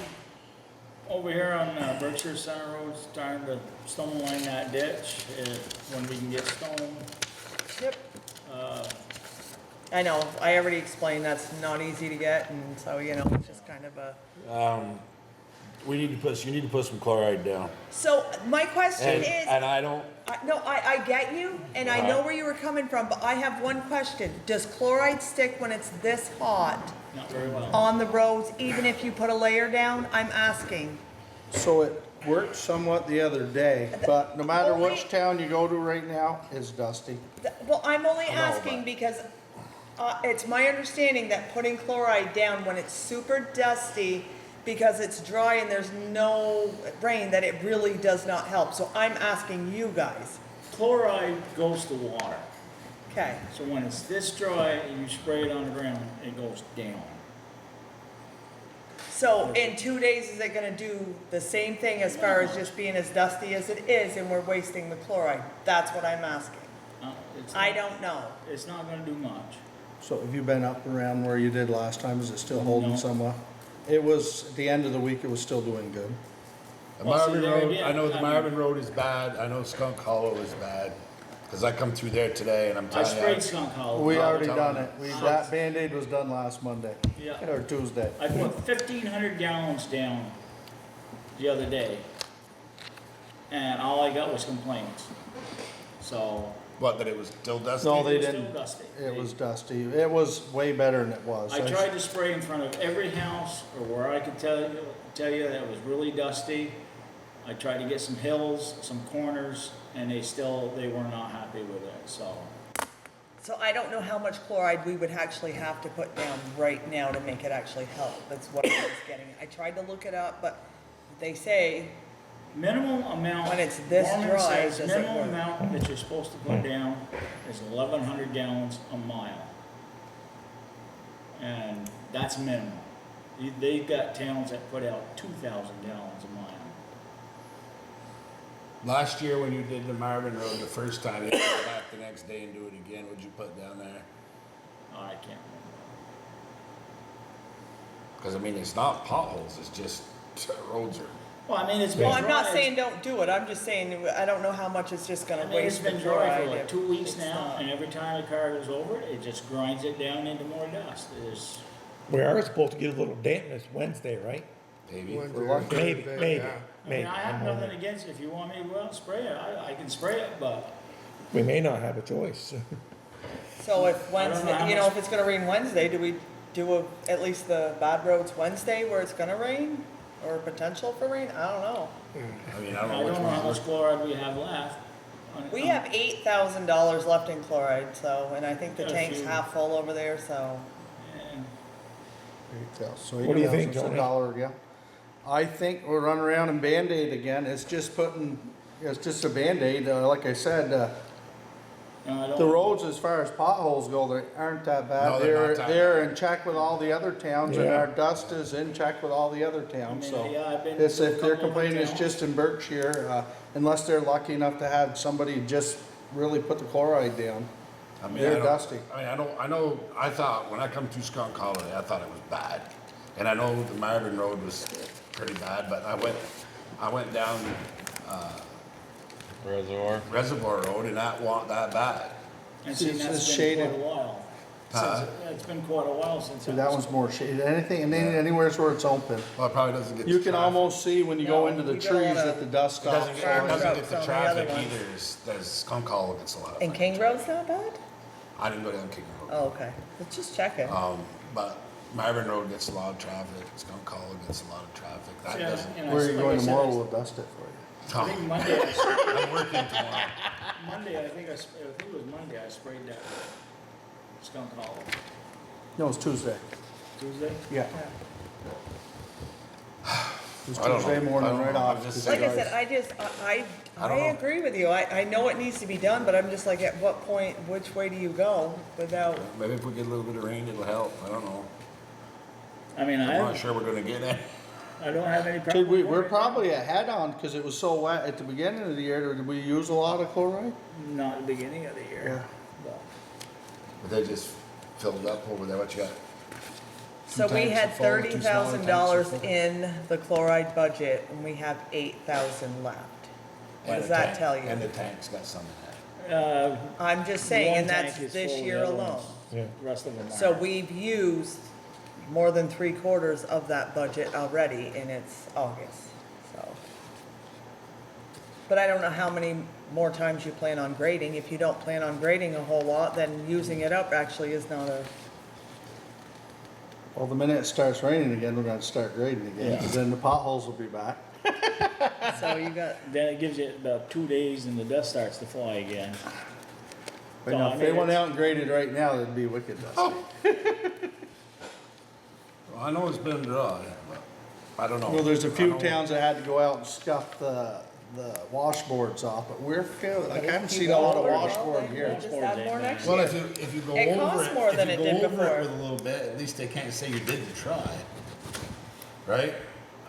over here on Berkshire Center Road, starting to stone line that ditch, when we can get stone. Yep. I know, I already explained that's not easy to get, and so, you know, it's just kind of a. You need to put some chloride down. So, my question And, is, and I don't, no, I get you, and I know where you were coming from, but I have one question. Does chloride stick when it's this hot Not very well. on the roads, even if you put a layer down? I'm asking. So it worked somewhat the other day, but no matter Only- which town you go to right now, it's dusty. Well, I'm only know, asking but- because it's my understanding that putting chloride down when it's super dusty, because it's dry and there's no rain, that it really does not help. So I'm asking you guys. Chloride goes to water, Okay. so when it's this dry and you spray it on the ground, it goes down. So in 2 days, is it gonna do the same thing as far as just being as dusty as it is and we're wasting the chloride? That's what I'm asking. It's I not- don't know. It's not gonna do much. So have you been up around where you did last time? Is it still holding No. somewhat? It was, at the end of the week, it was still doing good. The Well, see, Marvin there Road, again, I know the I mean- Marvin Road is bad, I know Skunk Hollow is bad, cause I come through there today and I'm I telling sprayed you. skunk hollow. We Oh, already tell done me. it. That Band-Aid was done last Monday, Yeah. or Tuesday. I put 1,500 gallons down the other day, and all I got was complaints. So, What, that it was still dusty? No, they it was still didn't. dusty. It was dusty. It was way better than it was. I tried to spray in front of every house, or where I could tell you that it was really dusty. I tried to get some hills, some corners, and they were not happy with it, so. So I don't know how much chloride we would actually have to put down right now to make it actually help. That's what I was getting. I tried to look it up, but they say, Minimum amount. When it's this Gorman dry, says does it minimum work? amount that you're supposed to put down is 1,100 gallons a mile. And that's minimum. They've got towns that put out 2,000 gallons a mile. Last year when you did the Marvin Road the first time, you had that the next day and do it again, what'd you put down there? Oh, I can't remember. Cause I mean, it's not potholes, it's just roads are, Well, I mean, it's been Well, dry. I'm not saying don't do it, I'm just saying, I don't know how much it's just I gonna mean, it's waste the been dry for chloride. like if 2 weeks it's now, not. and every time the car goes over it, it just grinds it down into more dust. It's, We are supposed to get a little dampness Wednesday, right? maybe. Wednesday, Maybe, Thursday, maybe, yeah. I mean, maybe. I have nothing against it. If you want me to go out and spray it, I can spray it, but We may not have a choice. So if I don't know how Wednesday, you know, much- if it's gonna rain Wednesday, do we do at least the bad roads Wednesday where it's gonna rain? Or potential for rain? I don't know. I mean, I I don't know don't which know how one's much chloride we have left. We have $8,000 left in chloride, so, and I think the Got a tank's few. half full over there, so. And So What do you think, $8,000 is Tony? $1 again. I think we're running around and Band-Aid again. It's just it's just a Band-Aid. Like I said, I don't. the roads as far as potholes go, they aren't that bad. No, they're not that They're in check with all the other towns and Yeah. our dust is in check with all the other I towns, mean, so. yeah, I've been It's, to a if they're couple of complaining it's towns. just in Berkshire, unless they're lucky enough to have somebody just really put the chloride down. I mean, They're I don't- dusty. I thought, when I come to Skunk Hollow, I thought it was bad. And I know the Marvin Road was pretty bad, but I went down, Reservoir Road and that wasn't that bad. And see, It's that's been shaded. quite a while. Huh? Since, it's been quite a while since. So I that was- one's more shaded. Anything, and anywhere where it's open. Well, it probably doesn't get the You can traffic. almost see when you go No, into the you don't trees wanna- that the dust It doesn't stops. get, Farm it doesn't trucks get the on the other traffic ones. either, as Skunk Hollow gets a lot of. And fucking King Road's not bad? I didn't go down King Road. Oh, okay. Let's just check it. But Marvin Road gets a lot of traffic, Skunk Hollow gets a lot of traffic. That Yeah, doesn't, and I- Where are you like I going said, tomorrow? I- We'll dust it for you. I think Monday, I'm working tomorrow. Monday, I think it was Monday, I sprayed that Skunk Hollow. No, it's Tuesday. Tuesday? Yeah. It's I don't know. Tuesday morning, I don't right know. off. I'm just Like I saying. said, I I don't know. agree with you. I know it needs to be done, but I'm just like, at what point, which way do you go without? Maybe if we get a little bit of rain, it'll help. I don't know. I mean, I'm not sure we're gonna get it. I don't have any Did problem. we, with we're it. probably ahead on, because it was so wet at the beginning of the year. Did we use a lot of chloride? Not at the beginning of the year. but- But they just filled up over there. What you got? So we tanks had are full, 2 smaller $30,000 tanks are full. in the chloride budget, and we have 8,000 left. What And does the that tank- tell you? And the tank's got some in that. I'm just saying, one and tank that's is this full, the year other alone. ones- Yeah. The rest of them are. So we've used more than 3/4 of that budget already, and it's August, so. But I don't know how many more times you plan on grading. If you don't plan on grading a whole lot, then using it up actually is not a, Well, the minute it starts raining again, we're gonna start grading again, because then the potholes will be back. so you got, Then it gives you about 2 days and the dust starts to fly again. But So, now, I if they mean, went it's- out and graded right now, it'd be wicked dusty. Well, I know it's been dry, but I don't know. Well, there's a I few don't- towns that had to go out and scuff the washboards off, but we're fairly, like, I haven't seen a lot of washboard here. just add more next Well, year. if you go It over costs it, more if than you it go did over before. it with a little bit, at least they can't say you didn't try. Right?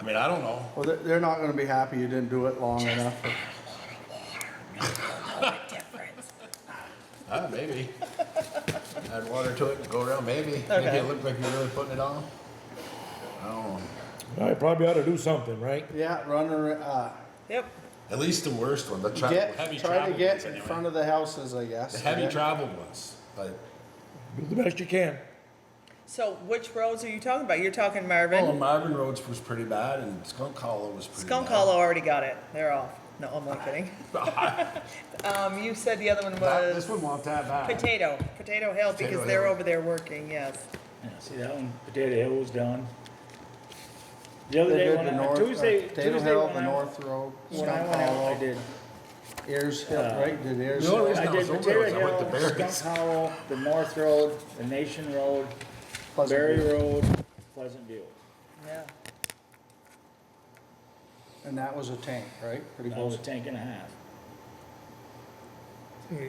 I mean, I don't know. Well, they're not gonna be happy you didn't do it long enough. Maybe. Add water to it and go around, maybe. Make Okay. it look like you're really putting it on. I don't know. I probably ought to do something, right? Yeah, Yep, At least the worst one, the heavy try to travel get ones in anyway. front of the houses, I guess. The heavy Yeah. traveled ones, but, Do the best you can. so which roads are you talking about? You're talking oh, Marvin? Marvin Roads was pretty bad and Skunk Hollow was pretty bad. Skunk Hollow already got it, they're off. No, I'm only kidding. You said the other one This was one wasn't that bad. Potato Hill, because Potato they're Hill. over there working, yes. Yeah, see that one, Potato Hill was done. The other They day, did when the I, north, Tuesday, Potato Tuesday Hill, when the I, North Road, when I Skunk went out, I Hollow, did, Ayers Hill, right? Did Ayers The only Hill? reason I I was did over there Potato was I went to Hill, Skunk Barry's. Hollow, the North Road, the Nation Road, Pleasant Berry View. Road, Pleasant View. Yeah. And that was a tank, right? Pretty That was close. a tank and a half.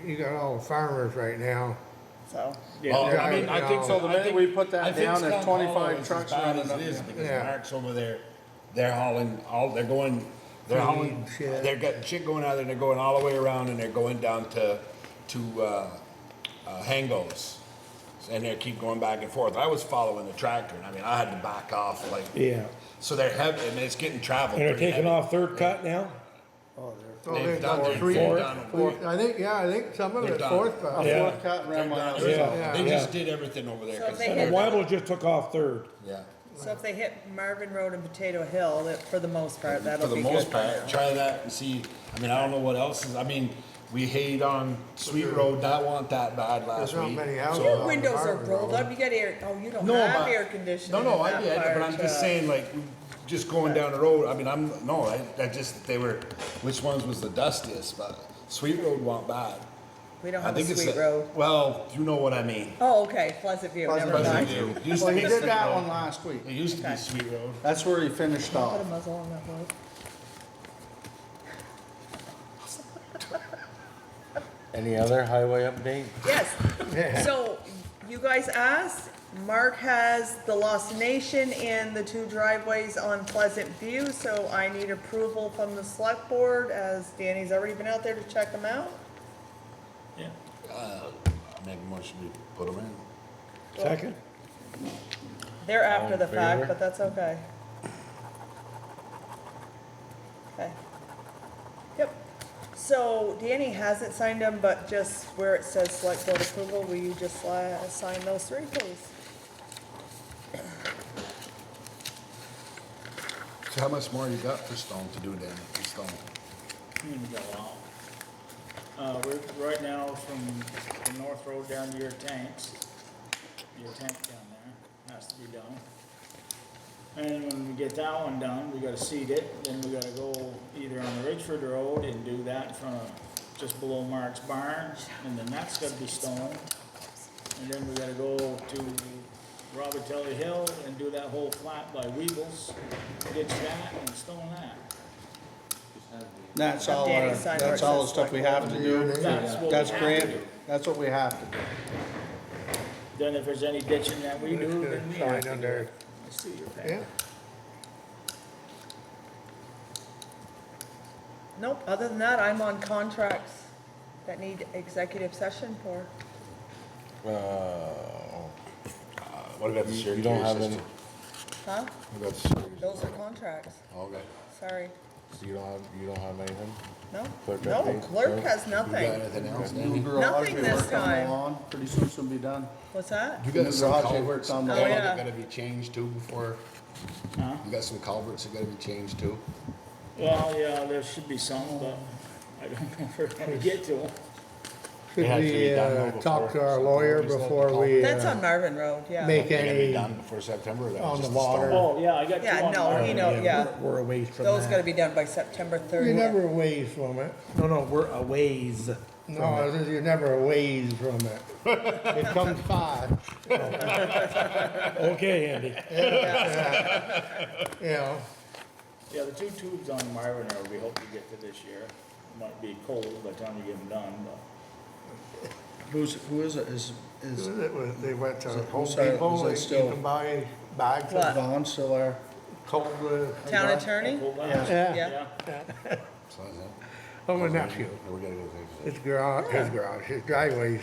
You got all the farmers right now. So, Yeah, Well, they're- I mean, I think So the I minute think- we put that I think down, there's Skunk Hollow 25 is trucks as bad running as up it is there. because Yeah. Mark's over there, they're hauling they're going, they're Feed hauling, and shit. they're got shit going out there, and they're going all the way around and they're going down to to Hangos. And they keep going back and forth. I was following the tractor, and I mean, I had to back off, like, Yeah. so they're heavy, and it's getting traveled And they're pretty taking heavy. off third cut now? Oh, They've they've done done their three, fourth. I think some of They're it's done. fourth cut. Yeah. Fourth cut They're around my done. house. Yeah. They just did everything over there. So if 'cause they they're hit- And Weibel just took off third. Yeah. So if they hit Marvin Road and Potato Hill, that for the most part, For that'll the be good. most for part, now. try that and see, I mean, I don't know what else is, I mean, we hate on Sweet Road, that wasn't that bad last There's not week. many houses so- Your on windows are Marvin rolled Road. up, you got air, oh, you don't No, have but- air conditioning No, in I that get it, but I'm part, just saying, like, just going down the road, I mean, I just, they were, which ones was the dustiest, but Sweet Road wasn't bad. We don't I have a think it's sweet the- road. Well, you know what I mean. Oh, okay, Pleasant View, Pleasant never mind. Pleasant View. Used to Well, be he did Sweet that Road. one last week. It used to Okay. be Sweet Road. That's where he finished Put a off. muzzle on that road. Any other highway update? Yes, so you guys asked, Mark has the Lost Nation and the 2 driveways on Pleasant View, so I need approval from the select board, as Danny's already been out there to check them out. Yeah. Make a motion, we put them in. Second? They're All after in the fact, favor? but that's okay. Okay. Yep. So Danny hasn't signed them, but just where it says select board approval, will you just sign those 3, please? So how much more you got for Stone to do then, for Stone? We got a lot. We're right now from the North Road down to your tank down there, has to be done. And when we get that one done, we gotta seed it, then we gotta go either on the Ridgeford Road and do that in front of, just below Mark's barn, and then that's gotta be stoned. And then we gotta go to Robertelli Hill and do that whole flat by Weebles, ditch that and stone that. That's all Danny our, signed where it that's all the says stuff we have to do. That's what we That's have to grant, do. that's what we have to do. Then if there's any ditching that we do, then we have Sign to do under, it. I see your yeah. pen. Nope, other than that, I'm on contracts that need executive session for. What about the You Secretary don't have any, system? Huh? What about the Secretary Those are system? contracts, Okay. sorry. so you don't have anything? No, Clerk no, update? clerk No? has You got nothing. anything else, New Danny? garage, Nothing we this worked on the time. lawn, pretty soon it's gonna be done. What's that? You New got some garage, they culverts worked on the Oh, that yeah. gotta be changed too before, Huh? you got some culverts that gotta be changed too? Well, yeah, there should be some, but I don't know if we're gonna get to them. Should had to be we, done though talk to before our lawyer September, is that the before we, That's on Marvin Road, yeah. make They gotta be any, done before September, or that on was the just the water. stone? Oh, yeah, I got two Yeah, on no, mine. he know, yeah. We're a ways from Those that. gotta be done by September you're 30th. never a ways from it. No, we're a ways. No, you're never a ways from it. It comes fast, Okay, Andy. you know. Yeah, the 2 tubes on Marvin Road, we hope to get to this year. Might be cold by the time you get them done, but. Who is it? They went to Is it- Home is that- Depot, is that and you still- can buy bags What? of Vaughn still our, cold, Town attorney? yeah. Yeah. So is that- Oh, my nephew, We gotta go to his garage, his driveway's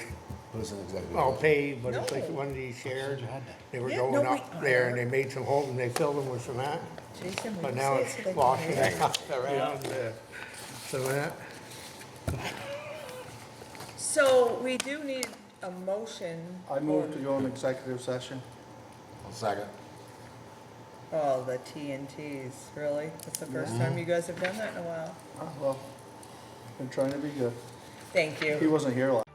Put us in executive. all session. paved, but it's No. like one of these shared. They were Yeah, going no, up there and they made some holes and they filled them with cement, Jason, will but you now say it it's so they can washing hear it? out around the cement. So we do need a motion. I moved to go in executive session. I'll second. Oh, the TNTs, really? That's the first time you guys have done that in a while. Well, been trying to be good. Thank He you. wasn't here last.